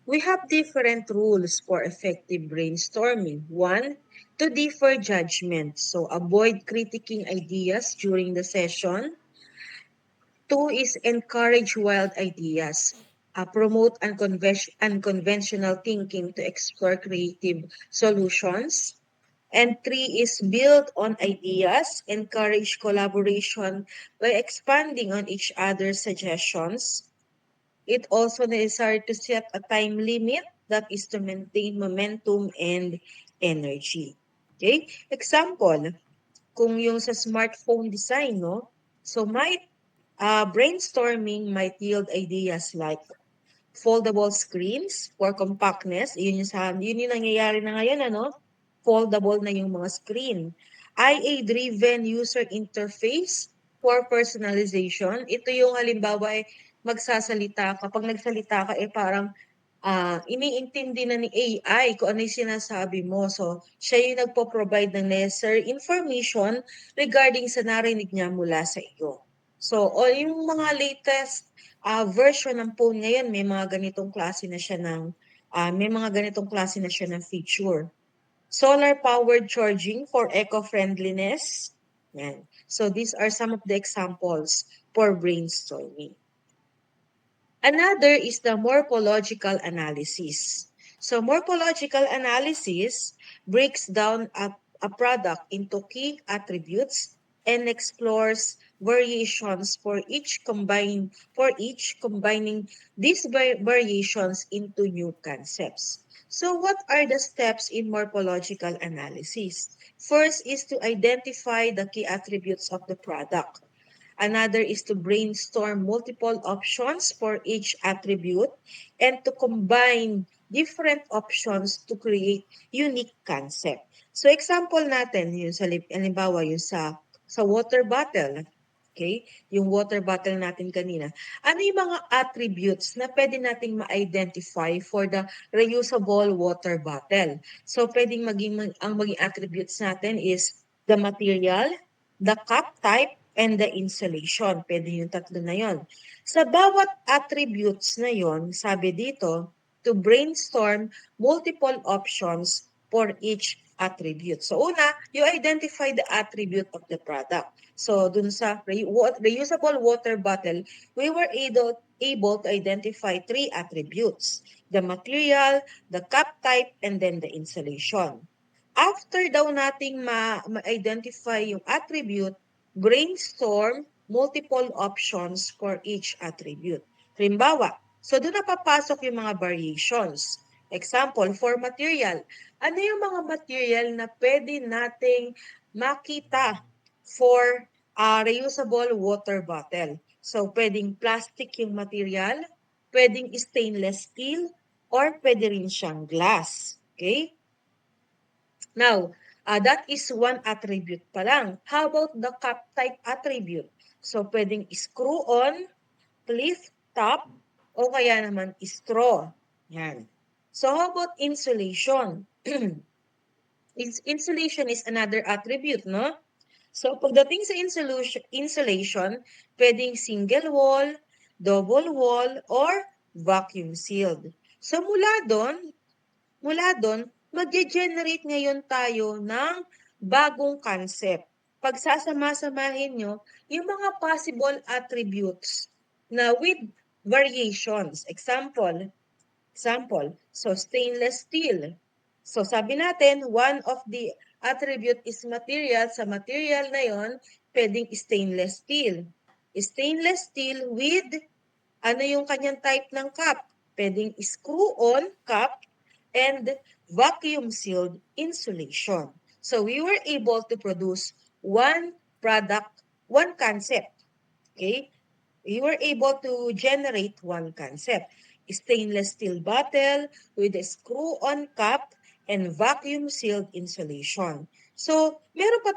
We have different rules for effective brainstorming. One, to defer judgment. So avoid critiquing ideas during the session. Two is encourage wild ideas. Promote unconventional thinking to explore creative solutions. And three is build on ideas, encourage collaboration by expanding on each other's suggestions. It also necessary to set a time limit, that is to maintain momentum and energy. Okay? Example, kung yung sa smartphone design, no? So brainstorming might yield ideas like foldable screens for compactness. Yun yung nangyayari na ngayon, ano? Foldable na yung mga screen. IA-driven user interface for personalization. Ito yung halimbawa magsasalita ka. Pag nagsalita ka, parang iniintindi na ni AI kung ano yung sinasabi mo. So, siya yung nagpo-provide ng necessary information regarding sa narinig niya mula sa iyo. So, o yung mga latest version ng phone ngayon, may mga ganitong klase na siya ng feature. Solar-powered charging for eco-friendliness. Yan. So, these are some of the examples for brainstorming. Another is the morphological analysis. So morphological analysis breaks down a product into key attributes and explores variations combining these variations into new concepts. So what are the steps in morphological analysis? First is to identify the key attributes of the product. Another is to brainstorm multiple options for each attribute and to combine different options to create unique concept. So example natin, yung sa halimbawa yung sa water bottle. Okay? Yung water bottle natin kanina. Ano yung mga attributes na pwede nating ma-identify for the reusable water bottle? So pwedeng ang maging attributes natin is the material, the cup type, and the insulation. Pwede yung tatlo na yon. Sa bawat attributes na yon, sabi dito, to brainstorm multiple options for each attribute. So una, you identify the attribute of the product. So dun sa reusable water bottle, we were able to identify 3 attributes: the material, the cup type, and then the insulation. After daw nating ma-identify yung attribute, brainstorm multiple options for each attribute. Halimbawa, so doon na papasok yung mga variations. Example, for material. Ano yung mga material na pwede nating makita for reusable water bottle? So, pwedeng plastic yung material, pwedeng stainless steel, or pwede rin siyang glass. Okay? Now, that is one attribute pa lang. How about the cup type attribute? So, pwedeng screw-on, cliff top, o kaya naman straw. Yan. So, how about insulation? Insulation is another attribute, no? So, pagdating sa insulation, pwedeng single wall, double wall, or vacuum sealed. So, mula doon, mag-generate ngayon tayo ng bagong concept. Pagsasama-samahin nyo yung mga possible attributes na with variations. Example, so stainless steel. So sabi natin, one of the attribute is material. Sa material na yon, pwedeng stainless steel. Stainless steel with, ano yung kanyang type ng cup? Pwedeng screw-on cup and vacuum-sealed insulation. So we were able to produce one product, one concept. Okay? We were able to generate one concept. Stainless steel bottle with a screw-on cup and vacuum-sealed insulation. So, meron pa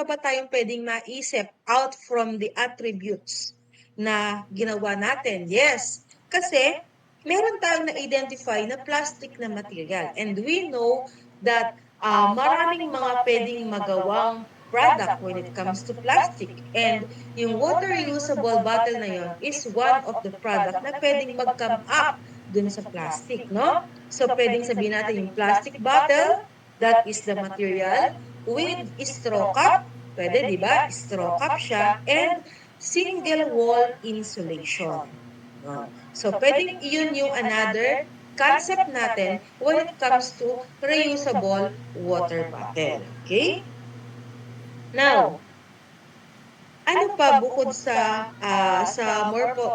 ba tayong pwedeng maisip out from the attributes na ginawa natin? Yes, kasi meron tayong na-identify na plastic na material. And we know that maraming mga pwedeng magawang product when it comes to plastic. And yung water reusable bottle na yon is one of the product na pwedeng mag-come up dun sa plastic, no? So, pwedeng sabihin natin yung plastic bottle, that is the material, with straw cup, pwede, di ba? Straw cup siya, and single wall insulation. Yun. So, pwedeng yun yung another concept natin when it comes to reusable water bottle. Okay? Now, ano pa bukod sa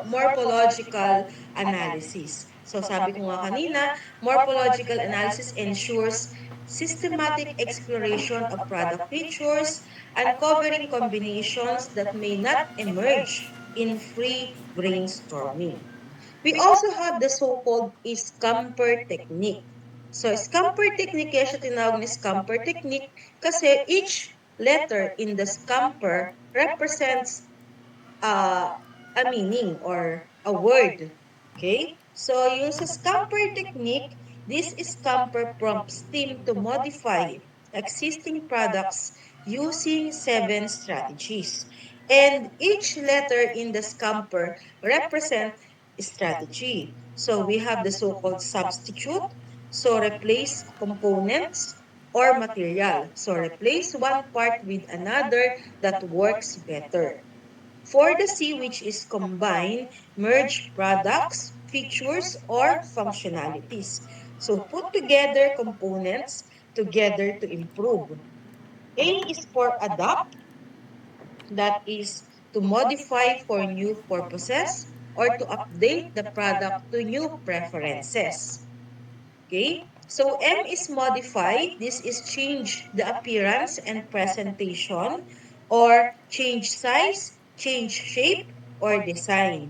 morphological analysis? So sabi ko nga kanina, morphological analysis ensures systematic exploration of product features, uncovering combinations that may not emerge in free brainstorming. We also have the so-called scamper technique. So, scamper technique, kaya siya tinawag na scamper technique kasi each letter in the scamper represents a meaning or a word. Okay? So, yung sa scamper technique, this scamper prompts team to modify existing products using 7 strategies. And each letter in the scamper represent strategy. So, we have the so-called substitute. So, replace components or material. So, replace one part with another that works better. For the C, which is combine, merge products, features, or functionalities. So put together components together to improve. A is for adapt, that is to modify for new purposes or to update the product to new preferences. Okay? So M is modify. This is change the appearance and presentation or change size, change shape, or design.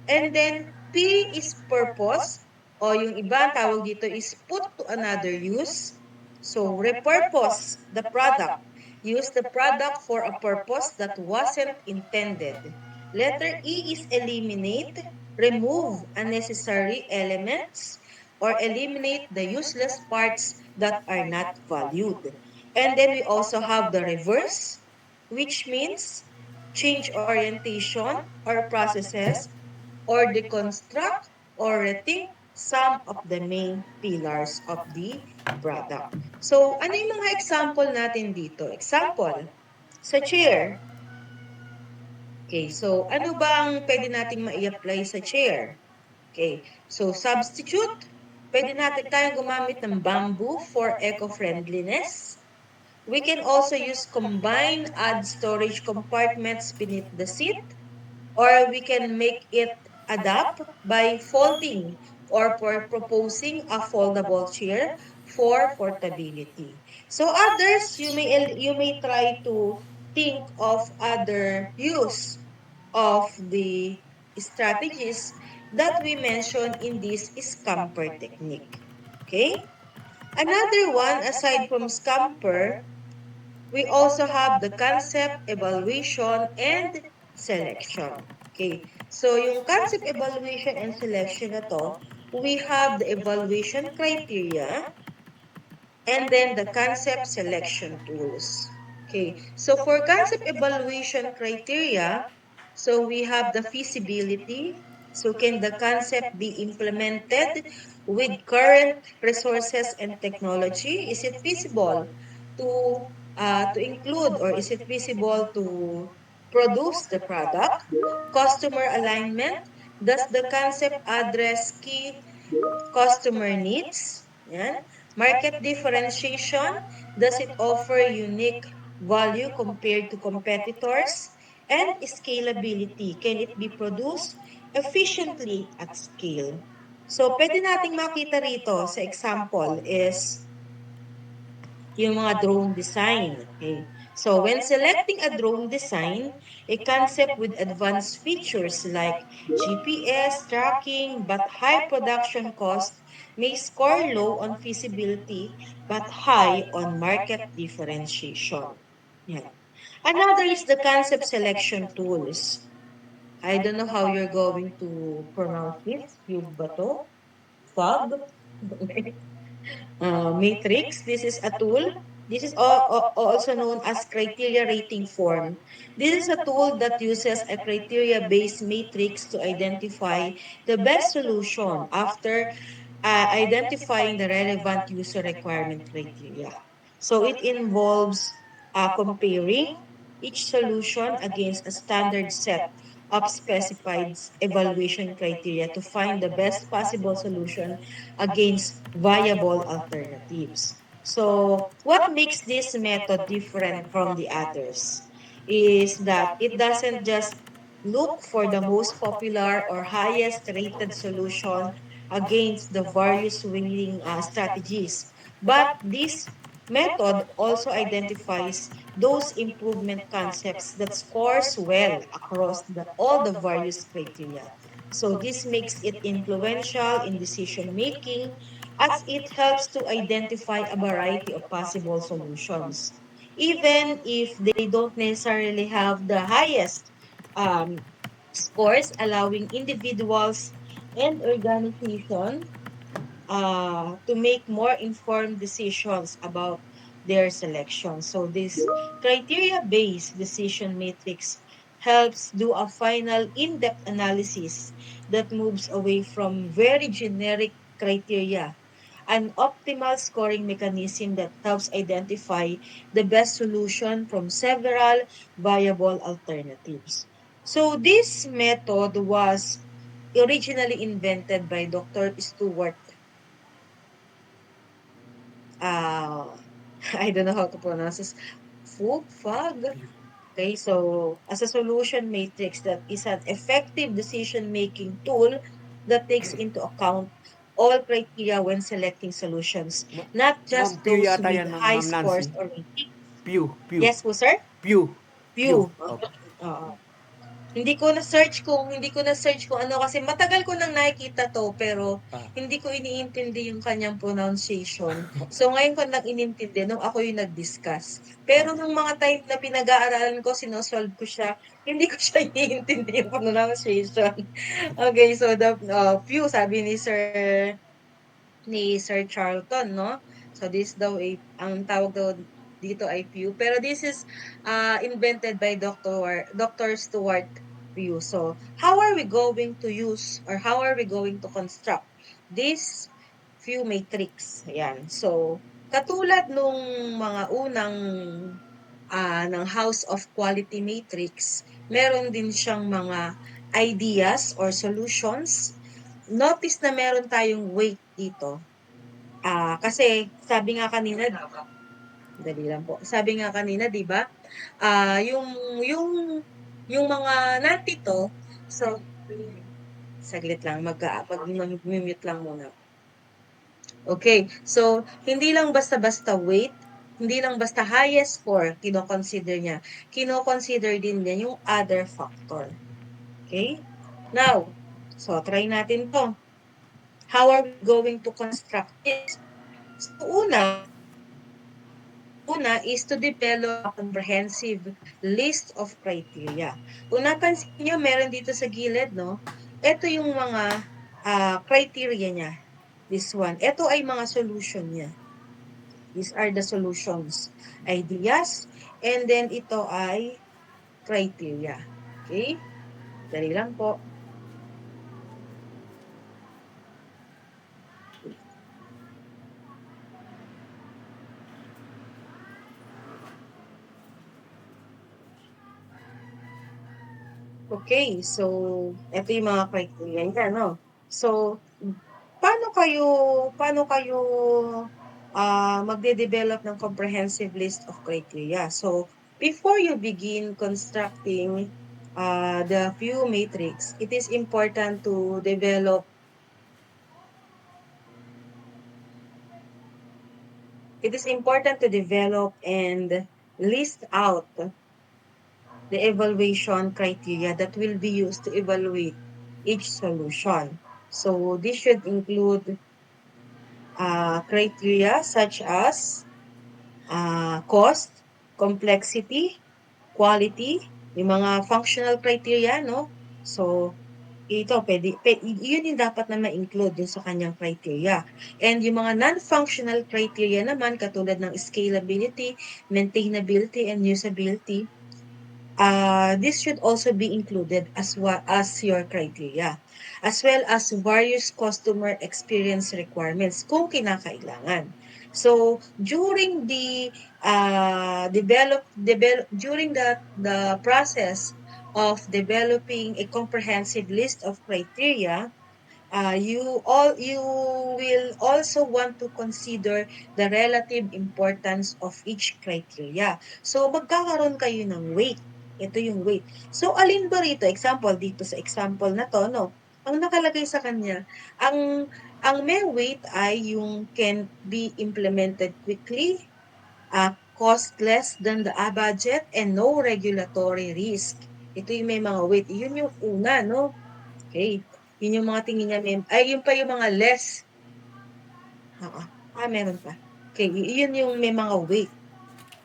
And then P is purpose o yung iba ang tawag dito is put to another use. So repurpose the product. Use the product for a purpose that wasn't intended. Letter E is eliminate, remove unnecessary elements, or eliminate the useless parts that are not valued. And then we also have the reverse, which means change orientation or processes or deconstruct or rethink some of the main pillars of the product. So, ano yung mga example natin dito? Example, sa chair. Okay, so ano bang pwede nating ma-apply sa chair? Okay, so substitute, pwede natin tayong gumamit ng bamboo for eco-friendliness. We can also use combine, add storage compartments beneath the seat, or we can make it adapt by folding or for proposing a foldable chair for portability. So others, you may try to think of other use of the strategies that we mentioned in this scamper technique. Okay? Another one, aside from scamper, we also have the concept, evaluation, and selection. Okay, so yung concept, evaluation, and selection na to, we have the evaluation criteria and then the concept selection tools. Okay, so for concept evaluation criteria, so we have the feasibility. So can the concept be implemented with current resources and technology? Is it feasible to include, or is it feasible to produce the product? Customer alignment. Does the concept address key customer needs? Yan. Market differentiation. Does it offer unique value compared to competitors? And scalability. Can it be produced efficiently at scale? So, pwede nating makita rito sa example is yung mga drone design. Okay. So, when selecting a drone design, a concept with advanced features like GPS tracking but high production cost may score low on feasibility but high on market differentiation. Yan. Another is the concept selection tools. I don't know how you're going to pronounce this. Cube ba to? Fog? Matrix. This is a tool This is also known as criteria rating form. This is a tool that uses a criteria-based matrix to identify the best solution after identifying the relevant user requirement criteria. So it involves comparing each solution against a standard set of specified evaluation criteria to find the best possible solution against viable alternatives. So what makes this method different from the others is that it doesn't just look for the most popular or highest rated solution against the various winning strategies. But this method also identifies those improvement concepts that scores well across all the various criteria. So this makes it influential in decision making as it helps to identify a variety of possible solutions. Even if they don't necessarily have the highest um, scores, allowing individuals and organizations to make more informed decisions about their selection. So this criteria-based decision matrix helps do a final in-depth analysis that moves away from very generic criteria, an optimal scoring mechanism that helps identify the best solution from several viable alternatives. So this method was originally invented by Dr. Stuart uh, I don't know how to pronounce this. Fug. Okay, so as a solution matrix that is an effective decision-making tool that takes into account all criteria when selecting solutions, not Ma'am, just Pew those yata with yan, high Ma'am scores Nancy. or rating. Pew, Pew. Yes po, sir? Pew. Pew. Few. Opo. Oo. Hindi ko na-search kung ano kasi matagal ko nang nakikita 'to pero Ah. hindi ko iniintindi yung kanyang pronunciation. So ngayon ko lang inintindi nung ako yung nag-discuss. Pero nung mga time na pinag-aaralan ko, sino-solve ko siya, hindi ko siya iniintindi yung pronunciation. Okay, so few sabi ni Sir Charlton, no? So this daw ay ang tawag daw dito ay Pew. Pero this is invented by Dr. Stuart Pew. So how are we going to use or how are we going to construct this Pew matrix? Ayan. So katulad nung mga unang ng House of Quality Matrix, meron din siyang mga ideas or solutions. Notice na meron tayong weight dito. Kasi sabi nga kanina, dali lang po. Sabi nga kanina, 'di ba? Yung yung yung mga nandito, so saglit lang mag-mute lang muna. Okay. So hindi lang basta-basta weight, hindi lang basta highest score kino-consider niya. Kino-consider din niya yung other factor. Okay? Now, so try natin 'to. How are we going to construct this? So una is to develop a comprehensive list of criteria. Kung napansin niyo, meron dito sa gilid, no? Ito yung mga criteria niya. This one. Ito ay mga solution niya. These are the solutions. Ideas. And then ito ay criteria. Okay? Dali lang po. Okay, so ito yung mga criteria niya, no? So, paano kayo paano kayo magde-develop ng comprehensive list of criteria? So, before you begin constructing the few matrix, it is important to develop and list out the evaluation criteria that will be used to evaluate each solution. So this should include criteria such as cost, complexity, quality, yung mga functional criteria, no? So ito yun yung dapat na ma-include dun sa kanyang criteria. And yung mga non-functional criteria naman katulad ng scalability, maintainability, and usability, this should also be included as your criteria, as well as various customer experience requirements kung kinakailangan. So during the during the process of developing a comprehensive list of criteria, you will also want to consider the relative importance of each criteria. So magkakaroon kayo ng weight. Ito yung weight. So alin ba rito? Example dito sa example na to, no? Ang nakalagay sa kanya, ang may weight ay yung can be implemented quickly, cost less than the budget, and no regulatory risk. Ito yung may mga weight. Yun yung una, no? Okay. Yun yung mga tingin niya ay yun pa yung mga less. Oo. Meron pa. Okay, yun yung may mga weight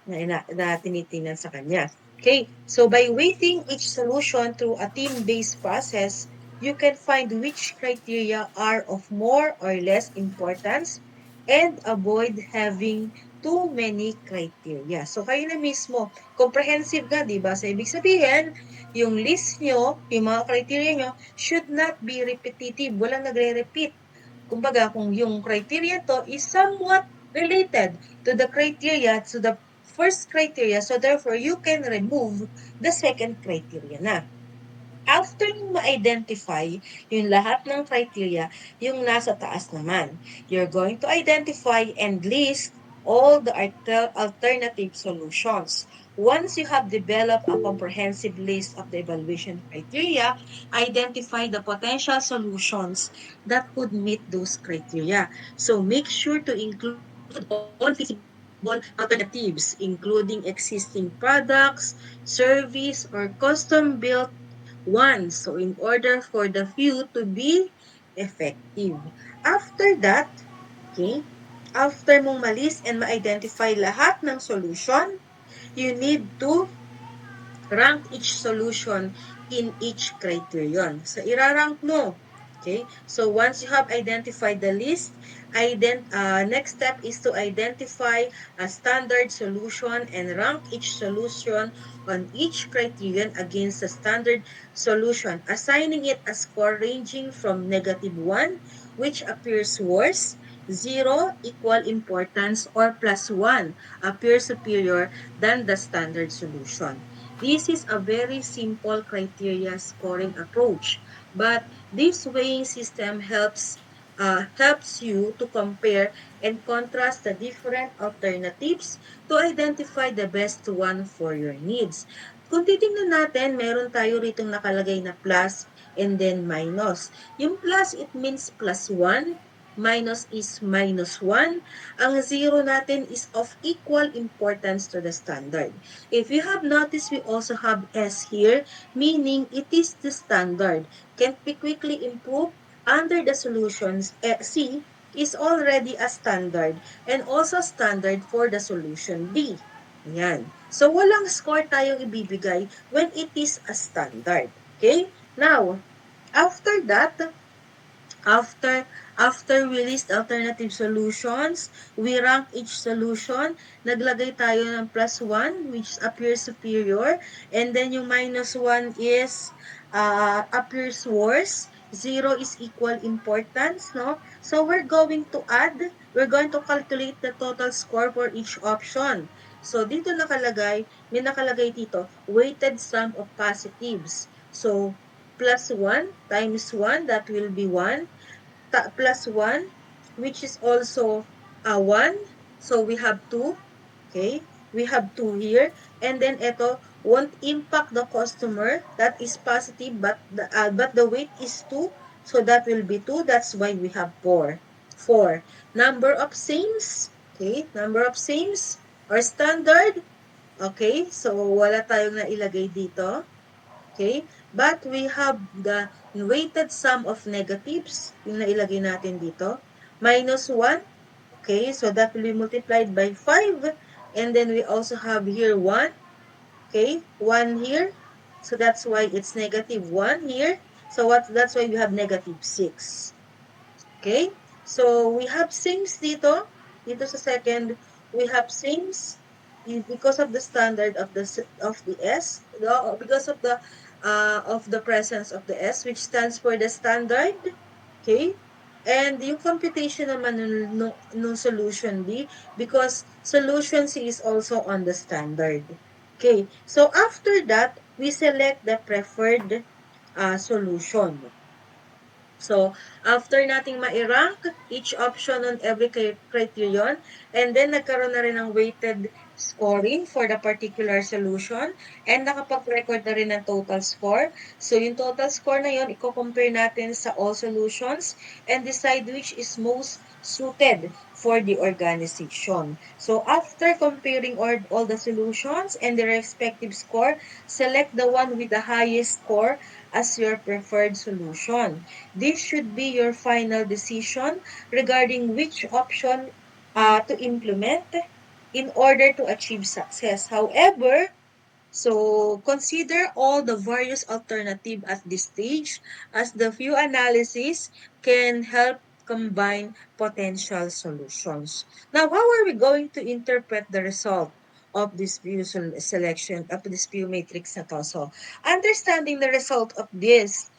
na tinitingnan sa kanya. Okay, so by weighting each solution through a team-based process, you can find which criteria are of more or less importance and avoid having too many criteria. So kayo na mismo, comprehensive ka, di ba? So ibig sabihin, yung list nyo, yung mga criteria nyo, should not be repetitive. Walang nagre-repeat. Kumbaga, kung yung criteria to is somewhat related to the criteria, to the first criteria, so therefore, you can remove the second criteria na. After nyo ma-identify yung lahat ng criteria, yung nasa taas naman, you're going to identify and list all the alternative solutions. Once you have developed a comprehensive list of the evaluation criteria, identify the potential solutions that could meet those criteria. So make sure to include all feasible alternatives, including existing products, service, or custom-built one. So in order for the few to be effective. After that, okay, after mong malis and ma-identify lahat ng solution, you need to rank each solution in each criterion. So irarank mo. Okay? So once you have identified the list, next step is to identify a standard solution and rank each solution on each criterion against the standard solution, assigning it a score ranging from -1, which appears worse, 0 equal importance, or +1 appears superior than the standard solution. This is a very simple criteria scoring approach, but this weighing system helps you to compare and contrast the different alternatives to identify the best one for your needs. Kung titingnan natin, meron tayo ritong nakalagay na plus and then minus. Yung plus, it means +1. Minus is -1. Ang zero natin is of equal importance to the standard. If you have noticed, we also have S here, meaning it is the standard. Can be quickly improved under the solutions. C is already a standard and also standard for the solution D. Ayan. So, walang score tayong ibibigay when it is a standard. Okay? Now, after that, after after we list alternative solutions, we rank each solution. Naglagay tayo ng +1 which appears superior, and then yung -1 is appears worse. 0 is equal importance, no? So we're going to calculate the total score for each option. So dito may nakalagay dito, weighted sum of positives. So +1 times 1, that will be 1. +1, which is also 1. So we have 2. Okay? We have 2 here. And then ito, won't impact the customer. That is positive, but the weight is 2. So that will be 2. That's why we have 4. 4. Number of sames. Okay? Number of sames or standard. Okay? So wala tayong nailagay dito. Okay? But we have the weighted sum of negatives, yung nailagay natin dito, -1. Okay? So that will be multiplied by 5. And then we also have here 1. Okay? 1 here. So that's why it's -1 here. So that's why we have -6. Okay? So we have sinks dito. Dito sa second, we have sinks because of the standard of the S, because of the presence of the S, which stands for the standard. Okay? And yung computation naman nung solution B, because solution C is also on the standard. Okay. So after that, we select the preferred solution. So, after nating ma-rank each option on every criterion, and then nagkaroon na rin ng weighted scoring for the particular solution, and nakapag-record na rin ng total score. So, yung total score na yun, i-compare natin sa all solutions and decide which is most suited for the organization. So, after comparing all the solutions and their respective score, select the one with the highest score as your preferred solution. This should be your final decision regarding which option to implement in order to achieve success. However, so consider all the various alternatives at this stage, as the few analysis can help combine potential solutions. Now, how are we going to interpret the result of this view selection, of this view matrix na to? So, understanding the result of this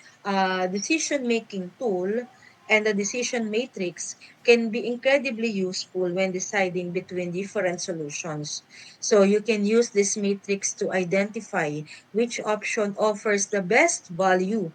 decision-making tool and the decision matrix can be incredibly useful when deciding between different solutions. So you can use this matrix to identify which option offers the best value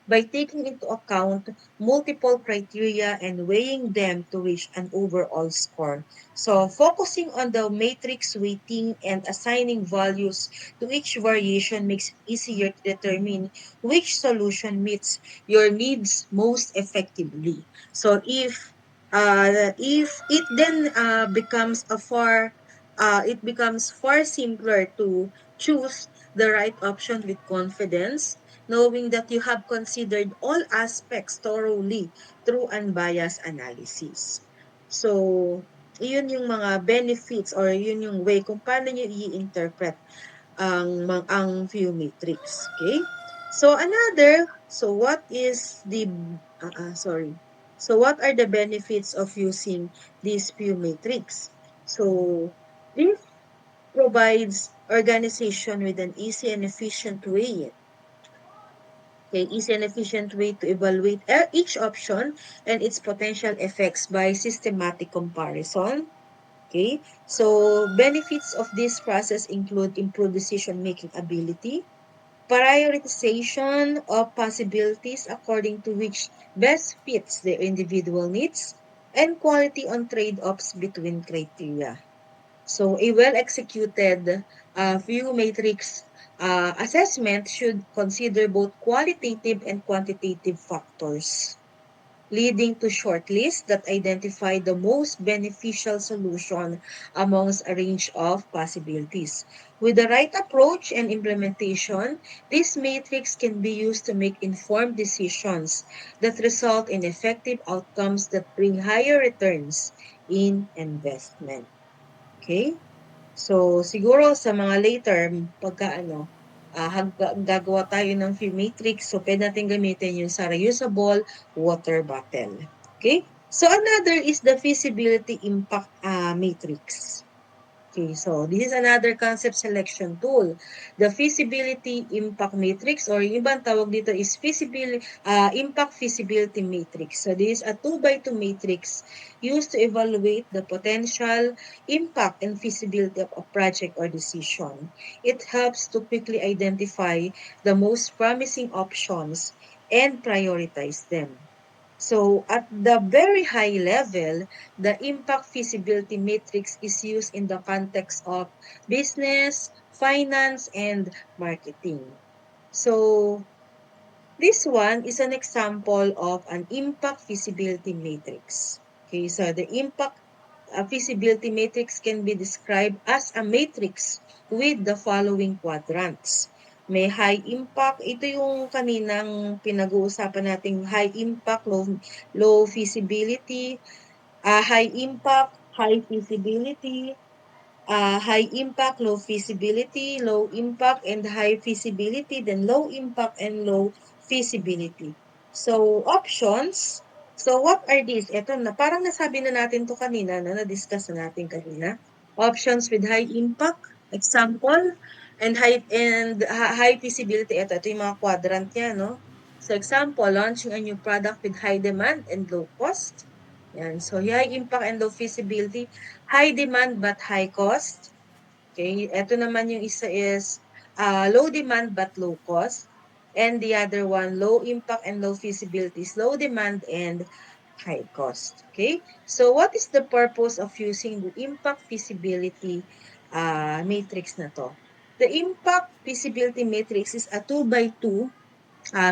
by taking into account multiple criteria and weighing them to reach an overall score. So focusing on the matrix weighting and assigning values to each variation makes it easier to determine which solution meets your needs most effectively. So if it then becomes it becomes far simpler to choose the right option with confidence, knowing that you have considered all aspects thoroughly through unbiased analysis. So, yun yung mga benefits or yun yung way kung paano nyo i-interpret ang view matrix. Okay? So, what is sorry. So, what are the benefits of using this view matrix? So, this provides organization with an easy and efficient way. Okay, easy and efficient way to evaluate each option and its potential effects by systematic comparison. Okay, so benefits of this process include improved decision-making ability, prioritization of possibilities according to which best fits their individual needs, and quality on trade-offs between criteria. So a well-executed view matrix assessment should consider both qualitative and quantitative factors, leading to shortlists that identify the most beneficial solution amongst a range of possibilities. With the right approach and implementation, this matrix can be used to make informed decisions that result in effective outcomes that bring higher returns in investment. Okay? So, siguro sa mga later, pagka gagawa tayo ng film matrix, so pwede natin gamitin yung sa reusable water bottle. Okay? So, another is the feasibility impact matrix. Okay, so this is another concept selection tool. The feasibility impact matrix or yung ibang tawag dito is impact feasibility matrix. So this is a 2x2 matrix used to evaluate the potential impact and feasibility of a project or decision. It helps to quickly identify the most promising options and prioritize them. So at the very high level, the impact feasibility matrix is used in the context of business, finance, and marketing. So this one is an example of an impact feasibility matrix. Okay, so the impact feasibility matrix can be described as a matrix with the following quadrants. May high impact, ito yung kaninang pinag-uusapan nating high impact, low feasibility, high impact, high feasibility, high impact, low feasibility, low impact, and high feasibility, then low impact and low feasibility. So, options. So, what are these? Ito na, parang nasabi na natin to kanina, na-discuss na natin kanina. Options with high impact, example, and high feasibility. Ito yung mga quadrant niya, no? So, example, launching a new product with high demand and low cost. Yan. So, high impact and low feasibility. High demand but high cost. Okay, ito naman yung isa is low demand but low cost. And the other one, low impact and low feasibility, low demand and high cost. Okay, so what is the purpose of using the impact feasibility matrix na to? The impact feasibility matrix is a 2 by 2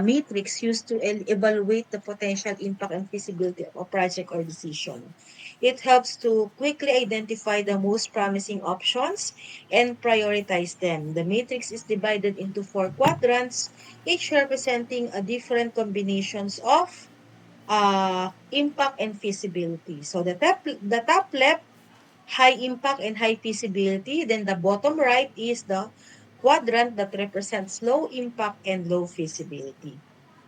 matrix used to evaluate the potential impact and feasibility of a project or decision. It helps to quickly identify the most promising options and prioritize them. The matrix is divided into 4 quadrants, each representing a different combinations of impact and feasibility. So the top left, high impact and high feasibility. Then the bottom right is the quadrant that represents low impact and low feasibility.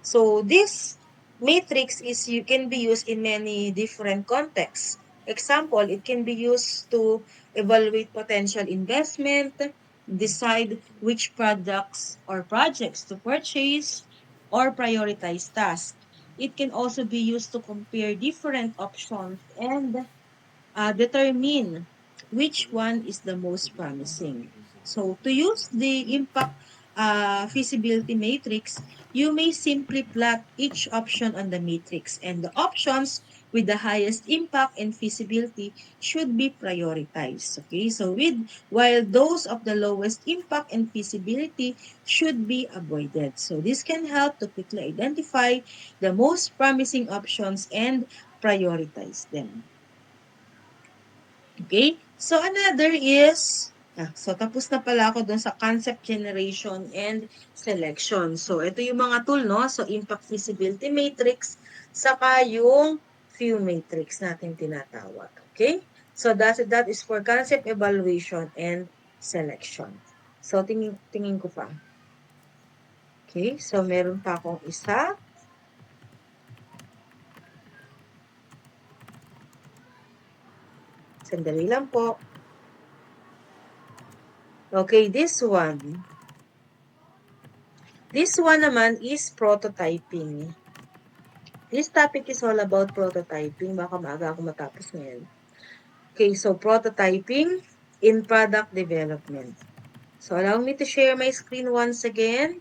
So this matrix is you can be used in many different contexts. Example, it can be used to evaluate potential investment, decide which products or projects to purchase, or prioritize tasks. It can also be used to compare different options and determine which one is the most promising. So to use the impact feasibility matrix, you may simply plot each option on the matrix, and the options with the highest impact and feasibility should be prioritized. Okay, so while those of the lowest impact and feasibility should be avoided. So this can help to quickly identify the most promising options and prioritize them. Okay? So, another is, so tapos na pala ako dun sa concept generation and selection. So, ito yung mga tool, no? So, impact feasibility matrix, saka yung few matrix natin tinatawag. Okay? So, that is for concept evaluation and selection. So, tingin ko pa. Okay? So, meron pa akong isa. Sandali lang po. Okay, this one. This one naman is prototyping. This topic is all about prototyping. Baka maaga ako matapos ngayon. Okay, so prototyping in product development. So allow me to share my screen once again.